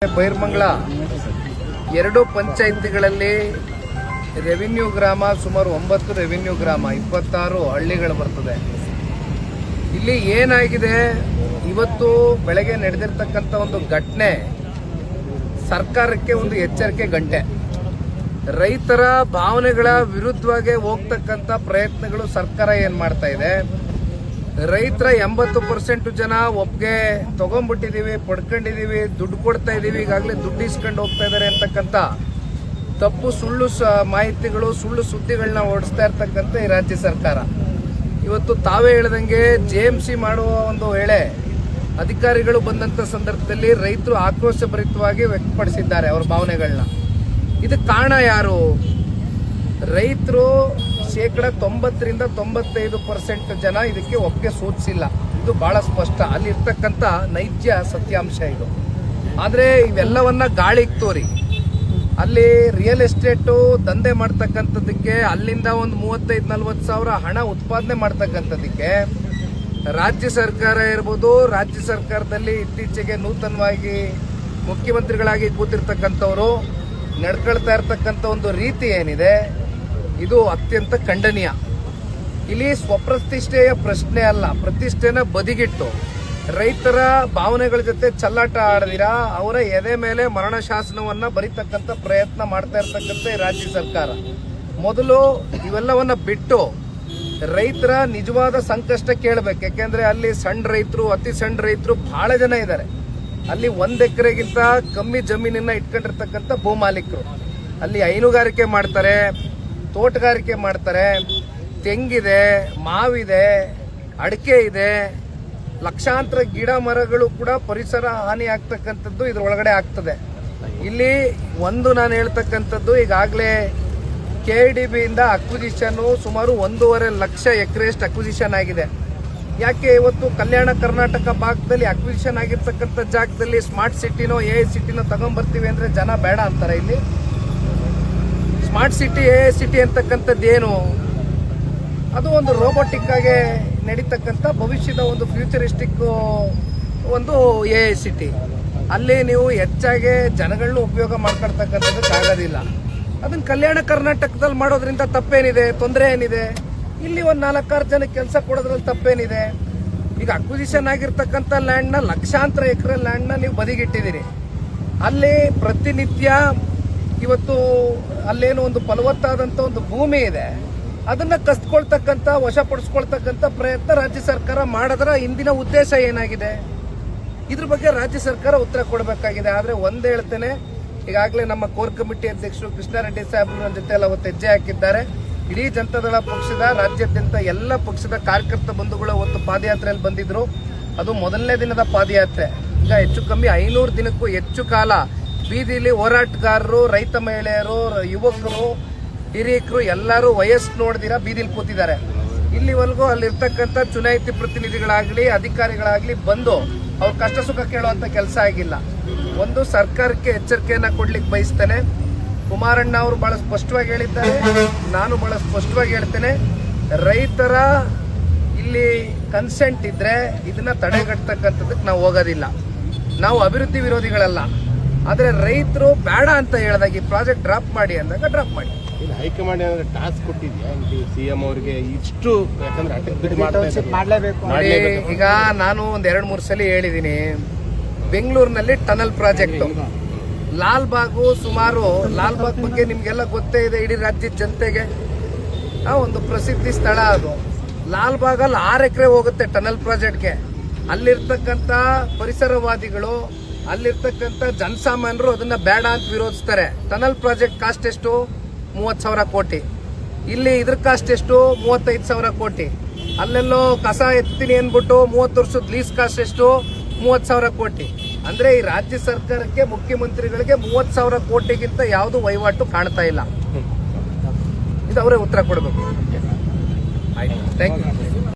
ಬೈರ್ಮಂಗ್ಲ ಎರಡು ಪಂಚಾಯಿತಿಗಳಲ್ಲಿ ರೆವಿನ್ಯೂ ಗ್ರಾಮ ಸುಮಾರು 9 ರೆವಿನ್ಯೂ ಗ್ರಾಮ 26 ಹಳ್ಳಿಗಳು ಬರ್ತದೆ. ಇಲ್ಲಿ ಏನಾಗಿದೆ, ಇವತ್ತು ಬೆಳಗ್ಗೆ ನಡೆದಿರ್ತಕ್ಕಂಥ ಒಂದು ಘಟನೆ ಸರ್ಕಾರಕ್ಕೆ ಒಂದು ಎಚ್ಚರಿಕೆ ಗಂಟೆ. ರೈತರ ಭಾವನೆಗಳ ವಿರುದ್ಧವಾಗಿ ಹೋಗ್ತಕ್ಕಂಥ ಪ್ರಯತ್ನಗಳು ಸರ್ಕಾರ ಏನ್ ಮಾಡ್ತಾ ಇದೆ. ರೈತರ 80% ಜನ ಒಪ್ಪಿಗೆ ತಗೊಂಡ್ಬಿಟ್ಟಿದೀವಿ, ಪಡ್ಕೊಂಡಿದೀವಿ, ದುಡ್ಡು ಕೊಡ್ತಾ ಇದೀವಿ, ಈಗಾಗಲೇ ದುಡ್ಡು ಇಸ್ಕೊಂಡು ಹೋಗ್ತಾ ಇದಾರೆ ಅಂತಕ್ಕಂಥ ತಪ್ಪು ಸುಳ್ಳು ಮಾಹಿತಿಗಳು, ಸುಳ್ಳು ಸುದ್ದಿಗಳನ್ನ ಓಡಿಸ್ತಾ ಇರ್ತಕ್ಕಂಥ ಈ ರಾಜ್ಯ ಸರ್ಕಾರ ಇವತ್ತು ತಾವೇ ಹೇಳ್ದಂಗೆ JMC ಮಾಡುವ ಒಂದು ವೇಳೆ ಅಧಿಕಾರಿಗಳು ಬಂದಂತ ಸಂದರ್ಭದಲ್ಲಿ ರೈತರು ಆಕ್ರೋಶಭರಿತವಾಗಿ ವ್ಯಕ್ತಪಡಿಸಿದ್ದಾರೆ ಅವರ ಭಾವನೆಗಳನ್ನ. ಇದಕ್ಕೆ ಕಾರಣ ಯಾರು? ರೈತರು 90% ರಿಂದ 95% ಜನ ಇದಕ್ಕೆ ಒಪ್ಪಿಗೆ ಸೂಚಿಸಿಲ್ಲ. ಇದು ಬಹಳ ಸ್ಪಷ್ಟ, ಅಲ್ಲಿ ಇರ್ತಕ್ಕಂಥ ನೈಜ ಸತ್ಯಾಂಶ ಇದು. ಆದ್ರೆ ಇವೆಲ್ಲವನ್ನ ಗಾಳಿಗೆ ತೋರಿ ಅಲ್ಲಿ ರಿಯಲ್ ಎಸ್ಟೇಟು ದಂಧೆ ಮಾಡ್ತಕ್ಕಂಥದ್ದಕ್ಕೆ ಅಲ್ಲಿಂದ ಒಂದು 35-40 ಸಾವಿರ ಹಣ ಉತ್ಪಾದನೆ ಮಾಡ್ತಕ್ಕಂಥದ್ದಕ್ಕೆ ರಾಜ್ಯ ಸರ್ಕಾರ ಇರ್ಬೋದು, ರಾಜ್ಯ ಸರ್ಕಾರದಲ್ಲಿ ಇತ್ತೀಚೆಗೆ ನೂತನವಾಗಿ ಮುಖ್ಯಮಂತ್ರಿಗಳಾಗಿ ಕೂತಿರ್ತಕ್ಕಂಥವರು ನಡ್ಕೊಳ್ತಾ ಇರ್ತಕ್ಕಂಥ ಒಂದು ರೀತಿ ಏನಿದೆ, ಇದು ಅತ್ಯಂತ ಖಂಡನೀಯ. ಇಲ್ಲಿ ಸ್ವಪ್ರತಿಷ್ಠೆಯ ಪ್ರಶ್ನೆ ಅಲ್ಲ, ಪ್ರತಿಷ್ಠೆನ ಬದಿಗಿಟ್ಟು ರೈತರ ಭಾವನೆಗಳ ಜೊತೆ ಚಲ್ಲಾಟ ಆಡದಿರಾ ಅವರ ಎದೆ ಮೇಲೆ ಮರಣ ಶಾಸನವನ್ನ ಬರೀತಕ್ಕಂಥ ಪ್ರಯತ್ನ ಮಾಡ್ತಾ ಇರ್ತಕ್ಕಂಥ ಈ ರಾಜ್ಯ ಸರ್ಕಾರ ಮೊದಲು ಇವೆಲ್ಲವನ್ನ ಬಿಟ್ಟು ರೈತರ ನಿಜವಾದ ಸಂಕಷ್ಟ ಕೇಳಬೇಕು. ಯಾಕೆಂದ್ರೆ ಅಲ್ಲಿ ಸಣ್ಣ ರೈತರು, ಅತಿ ಸಣ್ಣ ರೈತರು ಬಹಳ ಜನ ಇದ್ದಾರೆ. ಅಲ್ಲಿ 1 ಎಕರೆಗಿಂತ ಕಮ್ಮಿ ಜಮೀನನ್ನ ಇಟ್ಕೊಂಡಿರ್ತಕ್ಕಂಥ ಭೂಮಾಲೀಕರು ಅಲ್ಲಿ ಹೈನುಗಾರಿಕೆ ಮಾಡ್ತಾರೆ, ತೋಟಗಾರಿಕೆ ಮಾಡ್ತಾರೆ, ತೆಂಗಿದೆ, ಮಾವಿದೆ, ಅಡಿಕೆ ಇದೆ, ಲಕ್ಷಾಂತರ ಗಿಡ ಮರಗಳು ಕೂಡ ಪರಿಸರ ಹಾನಿ ಆಗ್ತಕ್ಕಂಥದ್ದು ಇದ್ರೊಳಗಡೆ ಆಗ್ತದೆ. ಇಲ್ಲಿ ಒಂದು ನಾನು ಹೇಳ್ತಕ್ಕಂಥದ್ದು, ಈಗಾಗಲೇ KDB ಇಂದ ಅಕ್ವಿಜಿಷನ್ ಸುಮಾರು 1.5 ಲಕ್ಷ ಎಕರೆಯಷ್ಟು ಅಕ್ವಿಜಿಷನ್ ಆಗಿದೆ. ಯಾಕೆ ಇವತ್ತು ಕಲ್ಯಾಣ ಕರ್ನಾಟಕ ಭಾಗದಲ್ಲಿ ಅಕ್ವಿಜಿಷನ್ ಆಗಿರ್ತಕ್ಕಂಥ ಜಾಗದಲ್ಲಿ ಸ್ಮಾರ್ಟ್ ಸಿಟಿನೋ AI ಸಿಟಿನೋ ತಗೊಂಡ್ಬರ್ತೀವಿ ಅಂದ್ರೆ ಜನ ಬೇಡ ಅಂತಾರೆ. ಇಲ್ಲಿ ಸ್ಮಾರ್ಟ್ ಸಿಟಿ AI ಸಿಟಿ ಅಂತಕ್ಕಂಥದ್ದು ಏನು? ಅದು ಒಂದು ರೋಬೋಟಿಕ್ ಆಗಿ ನಡೀತಕ್ಕಂಥ ಭವಿಷ್ಯದ ಒಂದು ಫ್ಯೂಚರಿಸ್ಟಿಕ್ ಒಂದು AI ಸಿಟಿ. ಅಲ್ಲಿ ನೀವು ಹೆಚ್ಚಾಗಿ ಜನಗಳನ್ನ ಉಪಯೋಗ ಮಾಡ್ಕೊಳ್ತಕ್ಕಂಥದ್ದಕ್ಕಾಗೋದಿಲ್ಲ. ಅದನ್ನ ಕಲ್ಯಾಣ ಕರ್ನಾಟಕದಲ್ಲಿ ಮಾಡೋದ್ರಿಂದ ತಪ್ಪೇನಿದೆ? ತೊಂದರೆ ಏನಿದೆ? ಇಲ್ಲಿ ಒಂದು 4-6 ಜನಕ್ಕೆ ಕೆಲಸ ಕೊಡೋದ್ರಲ್ಲಿ ತಪ್ಪೇನಿದೆ? ಈಗ ಅಕ್ವಿಜಿಷನ್ ಆಗಿರ್ತಕ್ಕಂಥ ಲ್ಯಾಂಡ್ನ ಲಕ್ಷಾಂತರ ಎಕರೆ ಲ್ಯಾಂಡ್ನ ನೀವು ಬದಿಗಿಟ್ಟಿದ್ದೀರಿ. ಅಲ್ಲಿ ಪ್ರತಿನಿತ್ಯ ಇವತ್ತು ಅಲ್ಲೇನು ಒಂದು ಫಲವತ್ತಾದಂಥ ಒಂದು ಭೂಮಿ ಇದೆ, ಅದನ್ನ ಕಸ್ಕೊಳ್ತಕ್ಕಂಥ, ವಶಪಡಿಸ್ಕೊಳ್ತಕ್ಕಂಥ ಪ್ರಯತ್ನ ರಾಜ್ಯ ಸರ್ಕಾರ ಮಾಡಿದ್ರ ಹಿಂದಿನ ಉದ್ದೇಶ ಏನಾಗಿದೆ? ಇದ್ರ ಬಗ್ಗೆ ರಾಜ್ಯ ಸರ್ಕಾರ ಉತ್ತರ ಕೊಡಬೇಕಾಗಿದೆ. ಆದ್ರೆ ಒಂದ್ ಹೇಳ್ತೇನೆ, ಈಗಾಗಲೇ ನಮ್ಮ ಕೋರ್ ಕಮಿಟಿ ಅಧ್ಯಕ್ಷರು ಕೃಷ್ಣಾರೆಡ್ಡಿ ಸಾಹೇಬ್ರು ನನ್ನ ಜೊತೆ ಅವತ್ತು ಹೆಜ್ಜೆ ಹಾಕಿದ್ದಾರೆ. ಇಡೀ ಜನತಾದಳ ಪಕ್ಷದ ರಾಜ್ಯಾದ್ಯಂತ ಎಲ್ಲ ಪಕ್ಷದ ಕಾರ್ಯಕರ್ತ ಬಂಧುಗಳು ಅವತ್ತು ಪಾದಯಾತ್ರೆಯಲ್ಲಿ ಬಂದಿದ್ರು. ಅದು ಮೊದಲನೇ ದಿನದ ಪಾದಯಾತ್ರೆ. ಈಗ ಹೆಚ್ಚು ಕಮ್ಮಿ 500 ದಿನಕ್ಕೂ ಹೆಚ್ಚು ಕಾಲ ಬೀದಿಲಿ ಹೋರಾಟಗಾರರು, ರೈತ ಮಹಿಳೆಯರು, ಯುವಕರು, ಹಿರಿಯಕರು ಎಲ್ಲರೂ ವಯಸ್ಸು ನೋಡ್ದಿರಾ ಬೀದಿಲಿ ಕೂತಿದ್ದಾರೆ. ಇಲ್ಲಿವರೆಗೂ ಅಲ್ಲಿರ್ತಕ್ಕಂಥ ಚುನಾಯಿತ ಪ್ರತಿನಿಧಿಗಳಾಗ್ಲಿ, ಅಧಿಕಾರಿಗಳಾಗ್ಲಿ ಬಂದು ಅವ್ರ ಕಷ್ಟ ಸುಖ ಕೇಳುವಂತ ಕೆಲಸ ಆಗಿಲ್ಲ. ಒಂದು ಸರ್ಕಾರಕ್ಕೆ ಎಚ್ಚರಿಕೆಯನ್ನ ಕೊಡ್ಲಿಕ್ಕೆ ಬಯಸ್ತೇನೆ. ಕುಮಾರಣ್ಣ ಅವರು ಬಹಳ ಸ್ಪಷ್ಟವಾಗಿ ಹೇಳಿದ್ದಾರೆ, ನಾನು ಬಹಳ ಸ್ಪಷ್ಟವಾಗಿ ಹೇಳ್ತೇನೆ, ರೈತರ ಇಲ್ಲಿ ಕನ್ಸೆಂಟ್ ಇದ್ರೆ ಇದನ್ನ ತಡೆಗಟ್ಟತಕ್ಕಂಥದಕ್ಕೆ ನಾವು ಹೋಗೋದಿಲ್ಲ. ನಾವು ಅಭಿವೃದ್ಧಿ ವಿರೋಧಿಗಳಲ್ಲ. ಆದ್ರೆ ರೈತರು ಬೇಡ ಅಂತ ಹೇಳಿದಾಗ ಈ ಪ್ರಾಜೆಕ್ಟ್ ಡ್ರಾಪ್ ಮಾಡಿ ಅಂದಾಗ ಡ್ರಾಪ್ ಮಾಡಿ. ಹೈಕಮಾಂಡ್ ಏನಾದ್ರು ಟಾಸ್ಕ್ ಕೊಟ್ಟಿದ್ಯಾ CM ಅವರಿಗೆ? ಇಷ್ಟು ಈಗ ನಾನು ಒಂದ್ 2-3 ಸಲ ಹೇಳಿದೀನಿ. ಬೆಂಗಳೂರಿನಲ್ಲಿ ಟನಲ್ ಪ್ರಾಜೆಕ್ಟ್, ಲಾಲ್ಬಾಗು, ಸುಮಾರು ಲಾಲ್ಬಾಗ್ ಬಗ್ಗೆ ನಿಮ್ಗೆಲ್ಲ ಗೊತ್ತೇ ಇದೆ, ಇಡೀ ರಾಜ್ಯದ ಜನತೆಗೆ ಒಂದು ಪ್ರಸಿದ್ಧಿ ಸ್ಥಳ ಅದು. ಲಾಲ್ಬಾಗಲ್ಲಿ 6 ಎಕರೆ ಹೋಗುತ್ತೆ ಟನಲ್ ಪ್ರಾಜೆಕ್ಟ್ಗೆ. ಅಲ್ಲಿರ್ತಕ್ಕಂಥ ಪರಿಸರವಾದಿಗಳು, ಅಲ್ಲಿರ್ತಕ್ಕಂಥ ಜನಸಾಮಾನ್ಯರು ಅದನ್ನ ಬೇಡ ಅಂತ ವಿರೋಧಿಸ್ತಾರೆ. ಟನಲ್ ಪ್ರಾಜೆಕ್ಟ್ ಕಾಸ್ಟ್ ಎಷ್ಟು? 30,000 ಕೋಟಿ. ಇಲ್ಲಿ ಇದ್ರ ಕಾಸ್ಟ್ ಎಷ್ಟು? 35,000 ಕೋಟಿ. ಅಲ್ಲೆಲ್ಲೋ ಕಸ ಎತ್ತೀನಿ ಅನ್ಬಿಟ್ಟು 30 ವರ್ಷದ ಲೀಸ್ ಕಾಸ್ಟ್ ಎಷ್ಟು? 30,000 ಕೋಟಿ. ಅಂದ್ರೆ ಈ ರಾಜ್ಯ ಸರ್ಕಾರಕ್ಕೆ, ಮುಖ್ಯಮಂತ್ರಿಗಳಿಗೆ 30,000 ಕೋಟಿಗಿಂತ ಯಾವುದು ವಹಿವಾಟು ಕಾಣ್ತಾ ಇಲ್ಲ. ಇದು ಅವರೇ ಉತ್ತರ ಕೊಡಬೇಕು. ಆಯ್ತು, ಥ್ಯಾಂಕ್ ಯು.